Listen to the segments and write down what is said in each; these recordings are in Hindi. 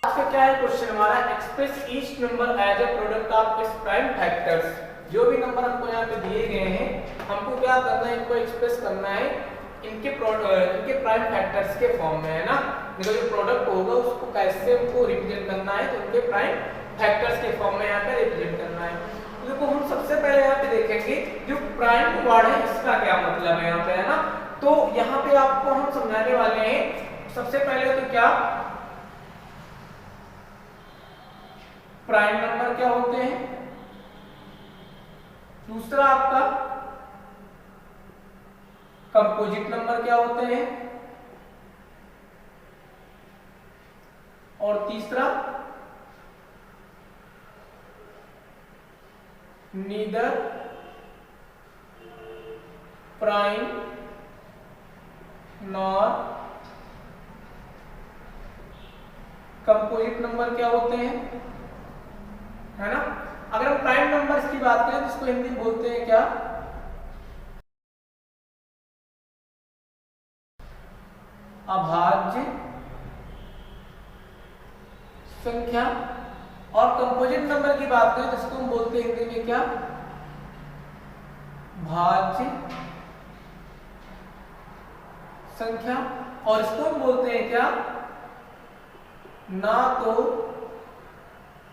आज का क्या है क्वेश्चन हमारा, express each number as a product of its prime factors. जो भी नंबर हमको यहाँ पे दिए गए हैं हमको क्या करना है, इनको एक्सप्रेस करना है इनके प्राइम फैक्टर्स के फॉर्म में, है ना। जो प्रोडक्ट होगा उसको कैसे हमको रिप्रेजेंट करना है, तो उनके प्राइम फैक्टर्स के फॉर्म में यहाँ पे रिप्रेजेंट करना है। तो देखो हम सबसे पहले यहाँ पे देखेंगे जो प्राइम वर्ड है इसका क्या मतलब है यहाँ पे, है ना। तो यहाँ पे आपको हम समझाने वाले हैं सबसे पहले तो क्या प्राइम नंबर क्या होते हैं, दूसरा आपका कंपोजिट नंबर क्या होते हैं, और तीसरा neither prime nor composite number क्या होते हैं, है ना। अगर हम प्राइम नंबर्स की बात करें तो इसको हिंदी में बोलते हैं क्या, अभाज्य संख्या। और कंपोजिट नंबर की बात करें तो इसको हम बोलते हैं हिंदी में क्या, भाज्य संख्या। और इसको हम बोलते हैं क्या, ना तो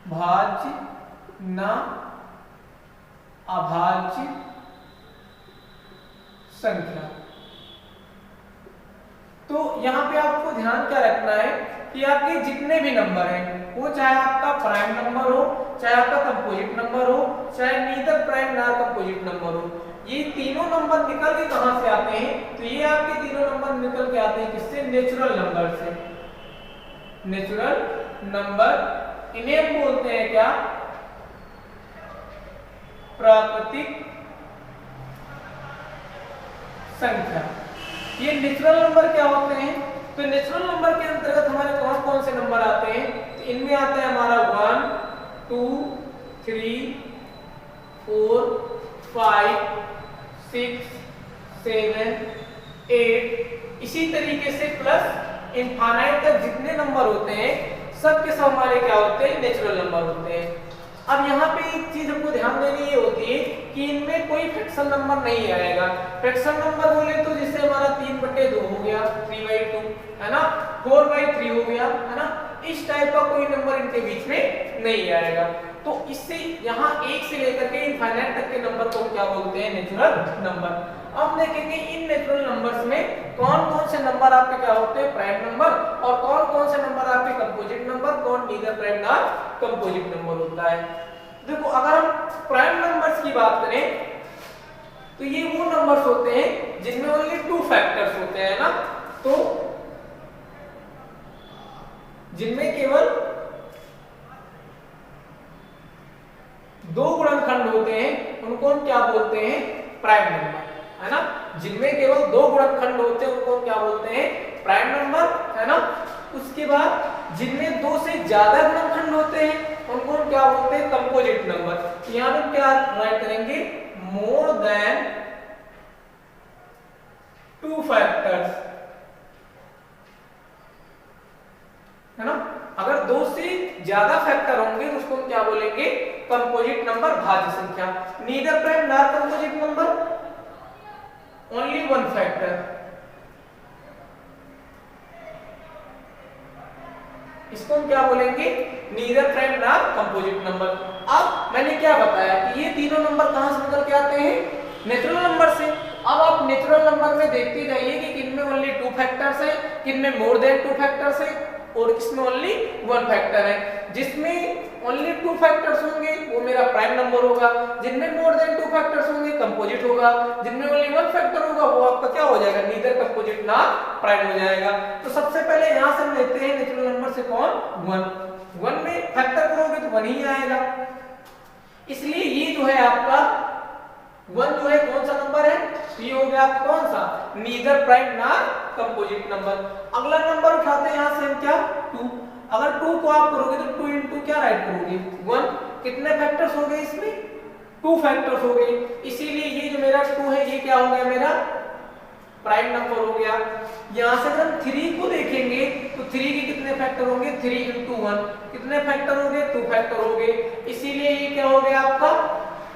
भाज्य ना अभाज्य संख्या। तो यहां पे आपको ध्यान क्या रखना है कि आपके जितने भी नंबर हैं वो चाहे आपका प्राइम नंबर हो, चाहे आपका कंपोजिट नंबर हो, चाहे neither prime nor composite number हो, ये तीनों नंबर निकल के कहां से आते हैं, तो ये आपके तीनों नंबर निकल के आते हैं किससे, नेचुरल नंबर से। नेचुरल नंबर इन्हें हम बोलते हैं क्या, प्राकृतिक संख्या। ये नेचुरल नंबर क्या होते हैं, तो नेचुरल नंबर के अंतर्गत हमारे कौन कौन से नंबर आते हैं, तो इनमें आता है हमारा 1 2 3 4 5 6 7 8, इसी तरीके से प्लस इनफाइनाइट तक जितने नंबर होते हैं सब के सब हमारे क्या होते हैं, नेचुरल नंबर होते हैं। अब यहाँ पे एक चीज हमको ध्यान देनी ये होती है कि इनमें कोई फ्रैक्शन नंबर नहीं आएगा। फ्रैक्शन नंबर बोले तो जैसे हमारा 3/2 हो गया, 3/2 है ना, 4/3 हो गया, है ना, इस टाइप का कोई नंबर इनके बीच में नहीं आएगा। तो इससे यहाँ 1 से लेकर के इनफाइनाइट तक के नंबर को क्या बोलते हैं, नेचुरल नंबर। अब देखेंगे इन नेचुरल नंबर्स में कौन कौन से नंबर आपके क्या होते हैं, प्राइम नंबर, और कौन कौन से नंबर आपके कंपोजिट नंबर, कौन neither prime nor composite number होता है। देखो अगर हम प्राइम नंबर्स की बात करें तो ये वो नंबर्स होते हैं जिनमें ओनली 2 फैक्टर्स होते हैं ना, तो जिनमें केवल 2 गुणनखंड होते हैं उनको हम क्या बोलते हैं, प्राइम नंबर, है ना। जिनमें केवल 2 गुणनखंड होते हैं उनको हम क्या बोलते हैं, प्राइम नंबर, है ना। उसके बाद जिनमें 2 से ज्यादा गुणनखंड होते हैं उनको हम क्या बोलते हैं, कंपोजिट नंबर। यहां पे क्या राइट करेंगे, मोर देन 2 फैक्टर्स, है ना। अगर 2 से ज्यादा फैक्टर होंगे उसको हम क्या बोलेंगे, कंपोजिट नंबर, भाज्य संख्या। Neither prime nor composite number, only 1 factor, इसको हम क्या बोलेंगे, neither prime nor composite number. अब मैंने क्या बताया कि ये तीनों नंबर कहां से निकल के आते हैं, नेचुरल नंबर से। अब आप नेचुरल नंबर में देखते जाइए कि किनमें ओनली 2 फैक्टर्स है, किनमें मोर देन 2 फैक्टर्स है, और किसमें ओनली 1 फैक्टर है। जिसमें ओनली 2 फैक्टर्स होंगे वो मेरा प्राइम नंबर होगा, जिनमें मोर देन 2 फैक्टर्स होंगे कंपोजिट होगा, जिनमें ओनली 1 फैक्टर होगा वो आपका क्या हो जाएगा, नीदर कंपोजिट नॉर प्राइम हो जाएगा। तो सबसे पहले यहां से हम लेते हैं नेचुरल नंबर से कौन, 1 में फैक्टर करोगे तो 1 ही आएगा, इसलिए ये जो है आपका 1 जो है कौन सा नंबर है, ये हो गया आपका कौन सा, neither prime nor composite number. अगला नंबर उठाते हैं यहां से हम क्या, 2। अगर 2 को आप करोगे तो 2 into क्या राइट करोगे, 1। कितने फैक्टर्स हो गए इसमें, 2 फैक्टर्स हो गए, इसीलिए ये जो मेरा 2 है ये क्या हो गया, मेरा प्राइम नंबर हो गया। यहाँ से अगर हम 3 को देखेंगे तो 3 के कितने फैक्टर होंगे, 3 into 1 कितने फैक्टर हो गए, 2 फैक्टर हो गए, इसीलिए ये क्या हो गया आपका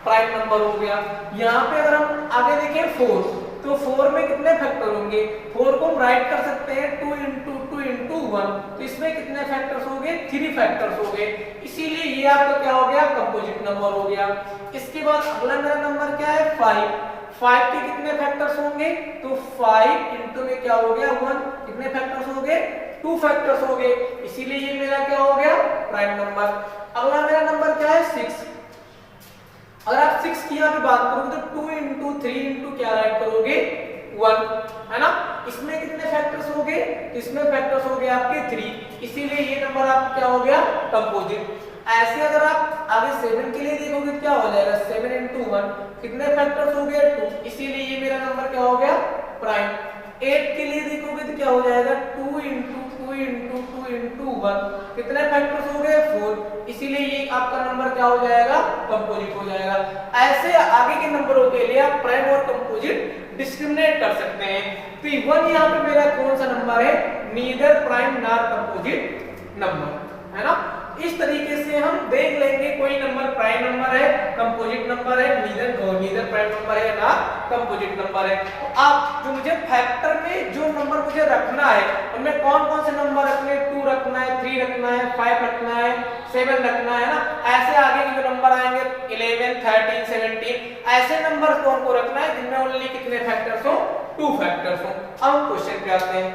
प्राइम नंबर हो गया। यहाँ पे अगर हम आगे देखें 4, तो 4 में कितने फैक्टर होंगे, 4 को हम राइट कर सकते हैं 2 into 1, तो इसमें कितने फैक्टर्स हो गए, 3 फैक्टर्स हो गए, इसीलिए ये आपका क्या हो गया, कंपोजिट नंबर हो गया। इसके बाद अगला मेरा नंबर क्या है 5 के कितने फैक्टर्स होंगे, तो 5 इंटू में क्या हो गया 1, कितने फैक्टर्स हो गए, 2 फैक्टर्स हो गए, इसीलिए ये मेरा क्या हो गया प्राइम नंबर। अगला मेरा नंबर क्या है 6। अगर आप 6 की यहाँ पे बात करोगे तो 2 into 3 into क्या राइट करोगे 1, है ना। इसमें कितने फैक्टर्स हो गए, इसमें फैक्टर्स हो गए आपके 3, इसीलिए ये नंबर आपका क्या हो गया कंपोजिट। ऐसे अगर आप आगे 7 के लिए देखोगे क्या हो जाएगा 7 into 1 कितने फैक्टर्स हो गए 2, इसीलिए ये मेरा नंबर क्या हो गया प्राइम। 8 के लिए देखोगे तो क्या हो जाएगा 2 into 1 कितने फैक्टर्स हो गए 4, इसीलिए ये आपका नंबर क्या हो जाएगा कंपोजिट हो जाएगा। ऐसे आगे के नंबरों के लिए आप प्राइम और कंपोजिट डिस्क्रिमिनेट कर सकते हैं। तो 1 यहाँ पे मेरा कौन सा नंबर है, neither prime nor composite number, है ना। इस तरीके से हम देख लेंगे कोई नंबर प्राइम नंबर है, कंपोजिट नंबर है, नीदर प्राइम नंबर है ना कंपोजिट नंबर है। तो आप जो मुझे फैक्टर में जो नंबर मुझे रखना है उनमें कौन कौन से नंबर रखने, 2 रखना है, 3 रखना है, 5 रखना है, 7 रखना है ना। ऐसे आगे के जो नंबर आएंगे 11 13 17 ऐसे नंबर कौन को रखना है जिनमें ओनली कितने फैक्टर्स हो, 2 फैक्टर्स हो। अब हम क्वेश्चन पे आते हैं।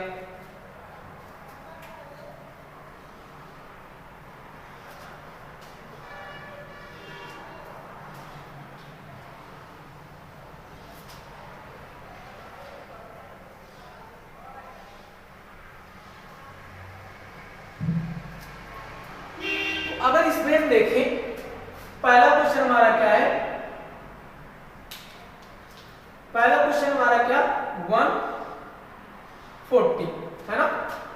अगर इसमें हम देखें पहला क्वेश्चन हमारा क्या है, पहला क्वेश्चन हमारा क्या 140 है ना।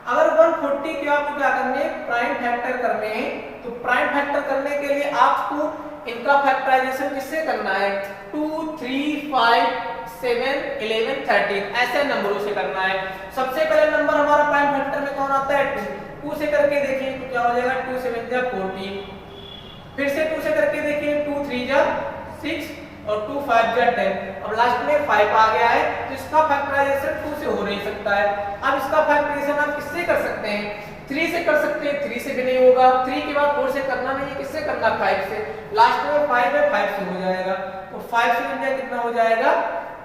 अगर 140 के आपको क्या करने हैं, प्राइम फैक्टर करने हैं, तो प्राइम फैक्टर करने के लिए आपको इनका फैक्टराइजेशन किससे करना है, 2 3 5 7 11 13 ऐसे नंबरों से करना है। सबसे पहले नंबर हमारा प्राइम फैक्टर में कौन आता है 2 से करके देखिए तो क्या हो जाएगा 2 7 जा 14, फिर से 2 से करके देखिए 2 3 जा 6 और 2 5 जा 10। अब लास्ट में 5 आ गया है तो इसका फैक्टराइजेशन 2 से हो नहीं सकता है। अब इसका फैक्टराइजेशन आप किससे कर सकते हैं, 3 से कर सकते हैं, 3 से भी नहीं होगा, 3 के बाद 4 से करना नहीं है, किससे करना 5 से, लास्ट में 5 है 5 से हो जाएगा। तो 5 से बन जाए कितना हो जाएगा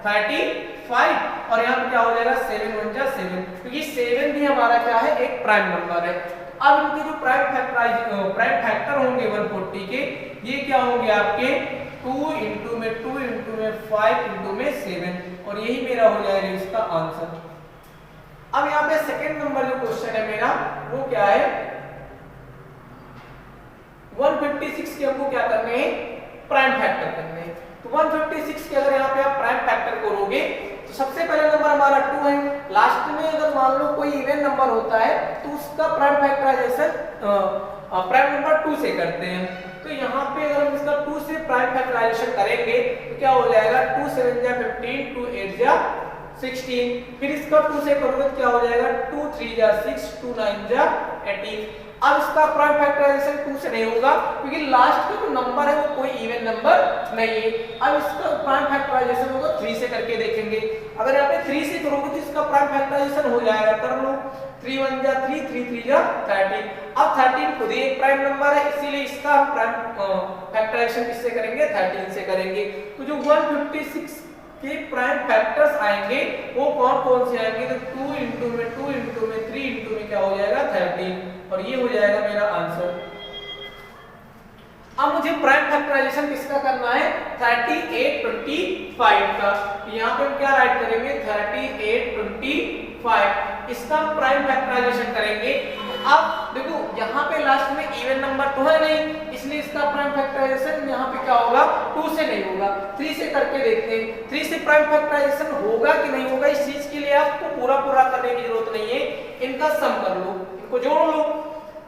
35 और यहाँ पे क्या हो जाएगा 7 1 जा 7, क्योंकि 7 भी हमारा क्या है एक प्राइम नंबर है। अब इनके जो प्राइम फैक्टर होंगे 140 के, ये क्या होंगे आपके 2 into में 2 into में 5 into में 7 और यही मेरा हो जाएगा इसका आंसर। अब यहाँ पे सेकंड नंबर जो क्वेश्चन है मेरा वो क्या है 156 के हमको क्या करने हैं प्राइम फैक्टर करने हैं। तो 156 के अगर यहाँ पे आप प्राइम फैक्टर करोगे तो सबसे पहले नंबर हमारा 2 है, लास्ट में अगर मान लो कोई इवन नंबर होता है तो उसका प्राइम फैक्टराइजेशन प्राइम नंबर 2 से करते हैं। तो यहाँ पे अगर हम इसका 2 से प्राइम फैक्टराइजेशन करेंगे तो क्या हो जाएगा 2 7 जा 15 2 8 जा 16, फिर इसका 2 से करोगे तो क्या हो जाएगा 2 3 जा 6 2 9 जा 18। अब इसका प्राइम फैक्टराइजेशन 2 से नहीं होगा क्योंकि लास्ट का जो नंबर है वो कोई इवन नंबर नहीं है। अब इसका प्राइम फैक्टराइजेशन होगा 3 से करके देखेंगे। अगर यहाँ पे 3 से करोगे तो इसका प्राइम फैक्टराइजेशन हो जाएगा, कर लो 3 1 जा 3 3 3 जा 13। अब 13 खुद ही एक प्राइम नंबर है इसीलिए इसका हम प्राइम फैक्टराइजेशन किससे करेंगे 13 से करेंगे। तो जो 156 के प्राइम फैक्टर्स आएंगे वो कौन कौन से आएंगे, तो 2 into में 2 into में 3 into में क्या हो जाएगा 13 और ये हो जाएगा मेरा आंसर। अब मुझे प्राइम फैक्टराइजेशन किसका करना है 38 25 का। यहाँ पे हम क्या राइट करेंगे 38 25 इसका प्राइम फैक्टराइजेशन करेंगे। अब देखो यहाँ पे लास्ट में इवन नंबर तो है नहीं इसलिए इसका प्राइम फैक्टराइजेशन यहाँ पे क्या होगा 2 से नहीं होगा, 3 से करके देखते हैं 3 से प्राइम फैक्टराइजेशन होगा कि नहीं होगा। इस चीज के लिए आपको पूरा करने की जरूरत नहीं है, इनका सम कर लो, इनको जोड़ लो,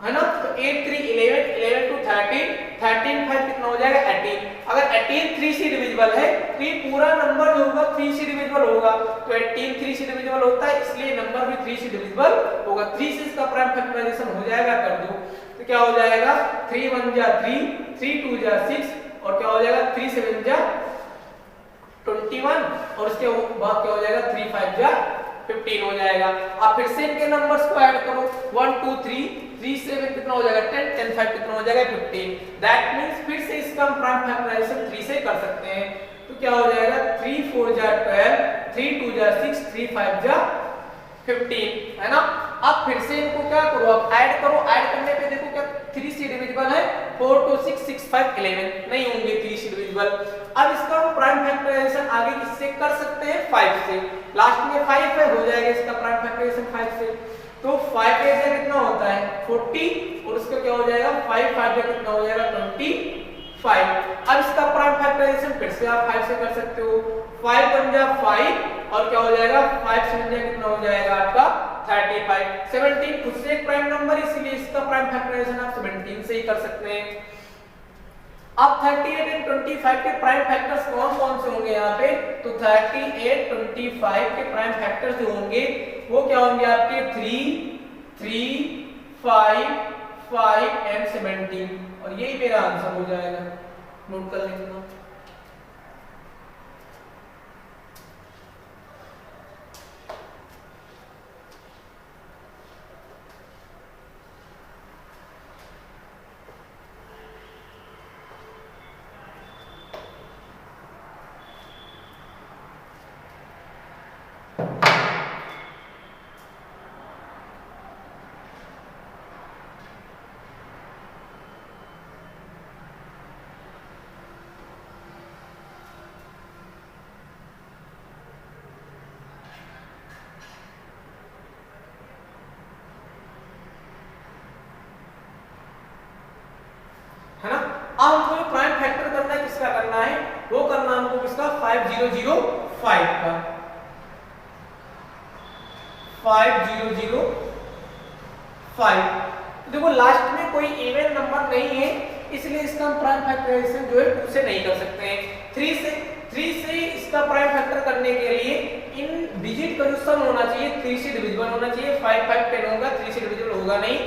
है ना। तो 8 3 11 11 2 13 13 5 कितना हो जाएगा 18। अगर 18 3 से डिविजिबल है, तो ये पूरा नंबर जो होगा 3 से डिविजिबल होगा, तो 18 3 से डिविजिबल होता है, इसलिए नंबर भी 3 से डिविजिबल होगा। 3 से इसका प्राइम फैक्टराइजेशन हो जाएगा, कर दो तो क्या हो जाएगा 3 1 जा 3, 3 2 जा 6 और क्या हो जाएगा 3 7 जा 21 और उसके बाद क्या हो जाएगा 3 5 जा 15 हो जाएगा। अब फिर से इनके नंबर्स को ऐड करो 1 2 3 3 7 कितना हो जाएगा 10 10 5 कितना हो जाएगा 15। दैट मींस फिर से इसका हम प्राइम फैक्टराइजेशन 3 से कर सकते हैं, तो क्या हो जाएगा 3 4 जा 12, 3 2 जा 6, 3 5 जा 15, है ना। अब फिर से इनको क्या करो, अब ऐड करो, ऐड करने पे देखो क्या 3 से डिविजिबल है, 4 2 6 6 5 11 नहीं होंगे 3 से डिविजिबल। अब इसका हम प्राइम फैक्टराइजेशन आगे किससे कर सकते हैं 5 से, लास्ट में 5 है, हो जाएगा इसका प्राइम फैक्टराइजेशन 5 से। तो 5 का कितना होता है 40 और उसका क्या हो जाएगा 5 5 का कितना हो जाएगा 25। अब इसका प्राइम फैक्टराइजेशन फिर से आप 5 से कर सकते हो, 5 1 जा 5 और क्या हो जाएगा 5 7 जा कितना हो जाएगा आपका 35। 17 खुद से एक प्राइम नंबर, इसीलिए इसका प्राइम फैक्टराइजेशन आप 17 से ही कर सकते हैं। अब 38 एंड 25 के प्राइम फैक्टर्स कौन कौन से होंगे यहाँ पे, तो 38 25 के प्राइम फैक्टर्स जो होंगे वो क्या होंगे आपके 3 3 5 5 एंड 17 और यही मेरा आंसर हो जाएगा, नोट कर लेना। है ना। अब हमको प्राइम फैक्टर करना है, किसका करना है, वो करना हमको किसका 5005 का, 5005। देखो लास्ट में कोई इवन नंबर नहीं है, इसलिए इसका हम प्राइम फैक्टराइजेशन जो है 2 से नहीं कर सकते हैं। 3 से इसका प्राइम फैक्टर करने के लिए इन डिजिट का जो सम होना चाहिए 3 से डिविजिबल होना चाहिए, 5 5 10 होगा, 3 से डिविजिबल होगा नहीं,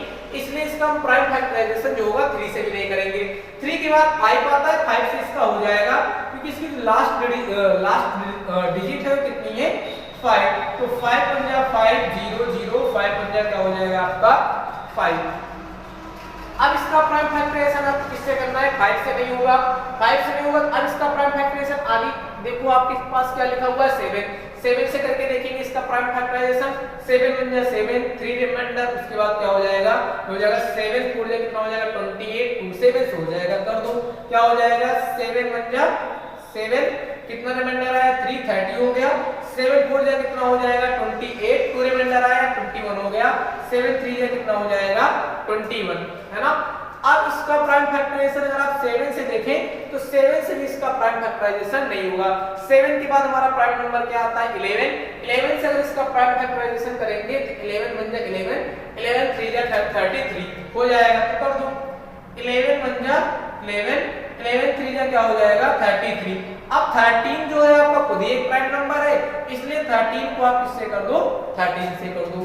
इसलिए इसका हम प्राइम फैक्टराइजेशन जो होगा 3 से भी नहीं करेंगे। 3 के बाद 5 आता है, 5 से इसका हो जाएगा क्योंकि इसकी जो लास्ट डिजिट है वो कितनी है 5, तो 5 पंजा 5 0 0 5 पंजा क्या हो जाएगा आपका 5। अब इसका प्राइम फैक्टराइजेशन आपको किससे करना है, 5 से नहीं होगा, 5 से नहीं होगा। अब इसका प्राइम फैक्टराइजेशन आगे देखो आपके पास क्या लिखा हुआ है 7 से करके देखेंगे इसका प्राइम फैक्टराइजेशन। 7 1 जा 7, 3 रिमाइंडर, उसके बाद क्या हो जाएगा 7 4 जा कितना हो जाएगा 28, 2 7 हो जाएगा, कर दो क्या हो जाएगा 7 1 जा 7, कितना रिमाइंडर आया 3 30 हो गया, 7 4 जा कितना हो जाएगा 28, 2 रिमाइंडर आया 21 हो गया, 7 3 जा कितना हो जाएगा 21, है ना। अब इसका प्राइम फैक्टराइजेशन अगर आप 7 से देखें तो 7 से भी इसका प्राइम फैक्टराइजेशन नहीं होगा। 7 के बाद हमारा प्राइम नंबर क्या आता है 11, 11 से अगर इसका प्राइम फैक्टराइजेशन करेंगे तो 11 बन जाए 11, 11 3 जा 33 हो जाएगा, तो कर दो 11 बन जा 11, 11 3 जा क्या हो जाएगा 33। अब 13 जो है आपका खुद ही एक प्राइम नंबर है, इसलिए 13 को आप इससे कर दो 13 से कर दो,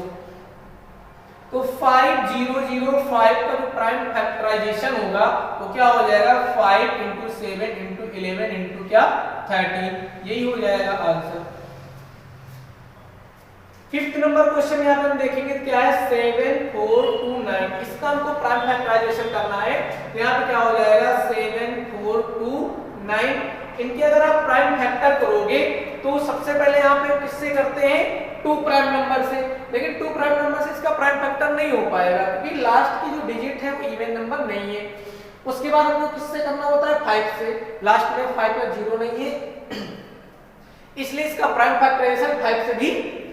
तो 5005 का जो प्राइम फैक्टराइजेशन होगा वो क्या हो जाएगा 5 × 7 × 11 × क्या 13, यही हो जाएगा आंसर। 5th नंबर क्वेश्चन यहाँ पे हम देखेंगे क्या है 7429, इसका हमको प्राइम फैक्टराइजेशन करना है, तो यहाँ पे क्या हो जाएगा 7429। इनके अगर आप प्राइम फैक्टर करोगे तो सबसे पहले यहाँ पे किससे करते हैं 2 प्राइम नंबर से, लेकिन 2 प्राइम नंबर से इसका प्राइम फैक्टर नहीं हो पाएगा क्योंकि लास्ट की जो डिजिट है वो इवन नंबर नहीं है। उसके बाद हमको किससे करना होता है 5 से, लास्ट में 5 का 0 नहीं है, इसलिए इसका प्राइम फैक्टराइजेशन 5 से भी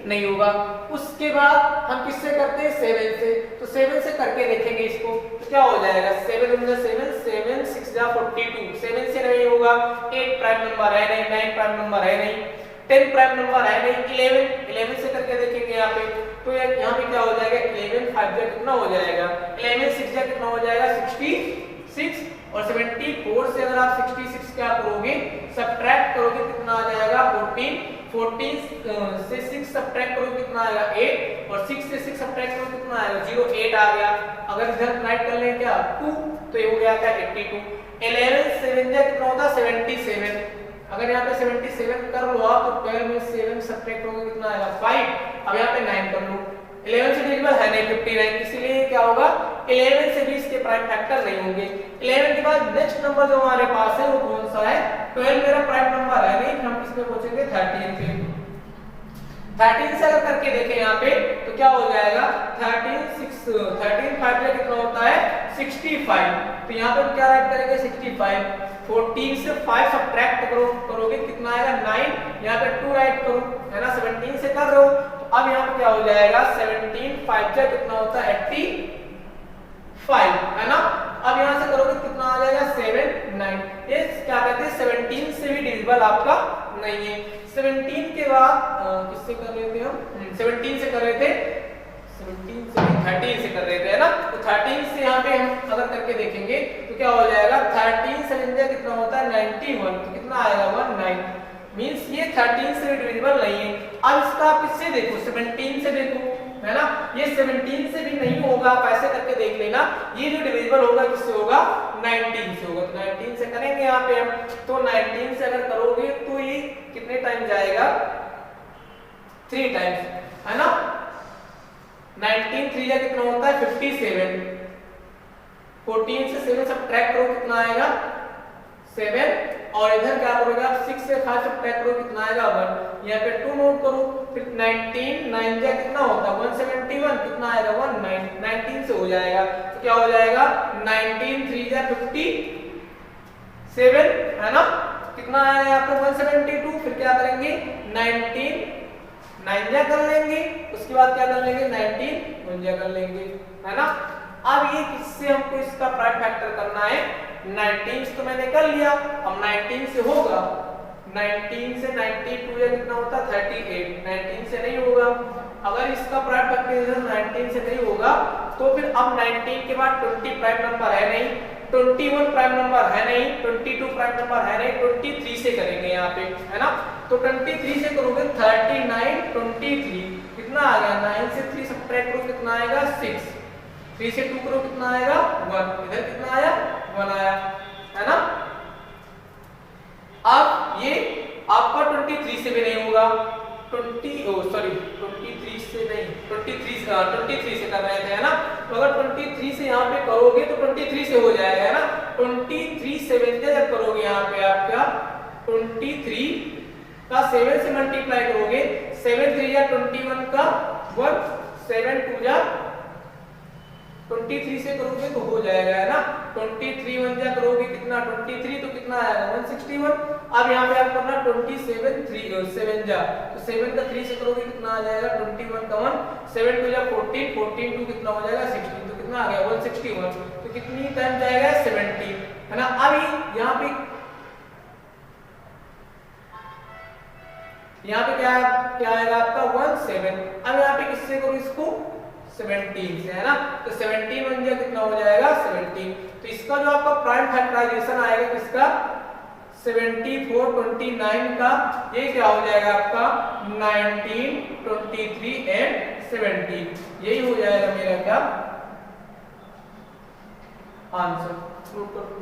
नहीं होगा। उसके बाद हम किससे करते हैं 7 से, तो 7 से करके देखेंगे इसको, तो क्या हो जाएगा 7 × 7 7 6 जा 42, 7 से नहीं होगा, 8 प्राइम नंबर है नहीं, 9 प्राइम नंबर है नहीं, 10 प्राइम नंबर है नहीं, 11 से करके देखेंगे यहाँ पे, तो यहाँ पे क्या हो जाएगा 11 5 जा कितना हो जाएगा 11 6 जा कितना हो जाएगा 66 और 74 से अगर आप 66 क्या करोगे, सब्ट्रैक्ट करोगे, कितना आ जाएगा 14, 14 से 6 सब्ट्रैक्ट करोगे कितना आएगा 8, और 6 से 6 सब्ट्रैक्ट करोगे कितना आएगा 0, 8 आ गया। अगर इधर राइट कर लें क्या 2, तो ये हो गया क्या 82। 11 7 जा कितना होता है 77। अगर यहाँ पे 77 कर लो आप तो 12 में 7 सब्ट्रैक्ट करोगे कितना आएगा 5। अब यहाँ पे 9 कर लो, 11 से डिविजिबल है नहीं 59, इसीलिए क्या होगा 11 से भी इसके प्राइम फैक्टर नहीं होंगे। 11 के बाद नेक्स्ट नंबर जो हमारे पास है वो कौन सा है, 12 मेरा प्राइम नंबर है नहीं, हम इसमें पहुंचेंगे 13 पे। 13 से अगर करके देखें यहाँ पे तो क्या हो जाएगा 13 5 में कितना होता है 65। तो यहाँ पे क्या राइट करेंगे 65। 14 से 5 सब्ट्रैक्ट करोगे कितना आएगा 9, यहाँ पे 2 राइट करो है ना, 17 से कर रहे हो तो अब यहाँ पे क्या हो जाएगा 17 5 जा कितना होता है 85 है ना। अब यहाँ से करोगे कितना आ जाएगा 7 9, ये क्या कहते हैं 17 से भी डिविजिबल आपका नहीं है। 17 के बाद किससे कर रहे थे हम 17 से कर रहे थे 17 से 13 से कर रहे थे है ना, तो 13 से यहाँ पे हम अगर करके देखेंगे तो क्या हो जाएगा 13 से कितना होता है 91, तो कितना आएगा 19, मींस ये 13 से डिविजिबल नहीं है। अब इसका आप किससे देखो 17 से देखो है ना, ये 17 से भी नहीं होगा, आप ऐसे करके देख लेना, ये जो डिविजिबल होगा किससे होगा 19 से होगा। तो 19 से करेंगे यहाँ पे हम, तो 19 से अगर करोगे तो ये कितने टाइम जाएगा 3 टाइम्स है ना। 19 3 या कितना होता है 57। 14 से 7 सब्ट्रैक्ट करो कितना आएगा 7, और इधर क्या करोगे आप 6 से 5 सब्ट्रैक्ट करो कितना आएगा 1, यहाँ पे 2 नोट करो, फिर 19 9 या कितना होता है 171, कितना आएगा 19, 19 से हो जाएगा। तो क्या हो जाएगा 19 3 या 57 है ना, कितना आएगा यहाँ पे 172। फिर क्या करेंगे 19 9 जा कर लेंगे, उसके बाद क्या कर लेंगे 19 1 जा कर लेंगे है ना। अब ये किससे हमको इसका प्राइम फैक्टर करना है 19 तो मैंने कर लिया, अब 19 से होगा 19 से 92 या कितना होता है 38, 19 से नहीं होगा। अगर इसका प्राइम फैक्टर 19 से नहीं होगा तो फिर अब 19 के बाद 20 प्राइम नंबर है नहीं, 21 प्राइम नंबर है नहीं, 22 प्राइम नंबर है नहीं, 23 से करेंगे यहाँ पे है ना। तो 23 से करोगे 39 23 कितना आ गया 9 से 3 सब्ट्रैक्ट करो कितना आएगा 6, 3 से 2 करो कितना आएगा 1, इधर कितना आया 1 आया है ना। अब ये आपका 23 से भी नहीं होगा 23 से नहीं 23 से कर रहे थे है ना। तो अगर 23 से यहाँ पे करोगे तो 23 से हो जाएगा है ना। 23 7 से जब करोगे यहाँ पे आपका 23 का 7 से मल्टीप्लाई करोगे 7 3 या 21 का 1 7 2 या 23 से करोगे तो हो जाएगा है ना। 23 1 जा करोगे कितना 23 तो कितना आएगा 161। अब यहाँ पे आप करना 27 3 7 जा, तो 7 का 3 से करोगे कितना आ जाएगा 21 का 1 7 2 जा 14 14 2 कितना हो जाएगा 16, तो कितना आ गया 161। तो कितनी टाइम जाएगा 70 है ना। अभी यहाँ पे क्या आएगा आपका 17। अब यहाँ पे किससे करो इसको 17 से है ना, तो 17 1 जा कितना हो जाएगा 17। तो इसका जो आपका प्राइम फैक्टराइजेशन आएगा किसका 74 29 का, ये क्या हो जाएगा आपका 19 23 एंड 17, यही हो जाएगा मेरा क्या आंसर। नोट कर लो।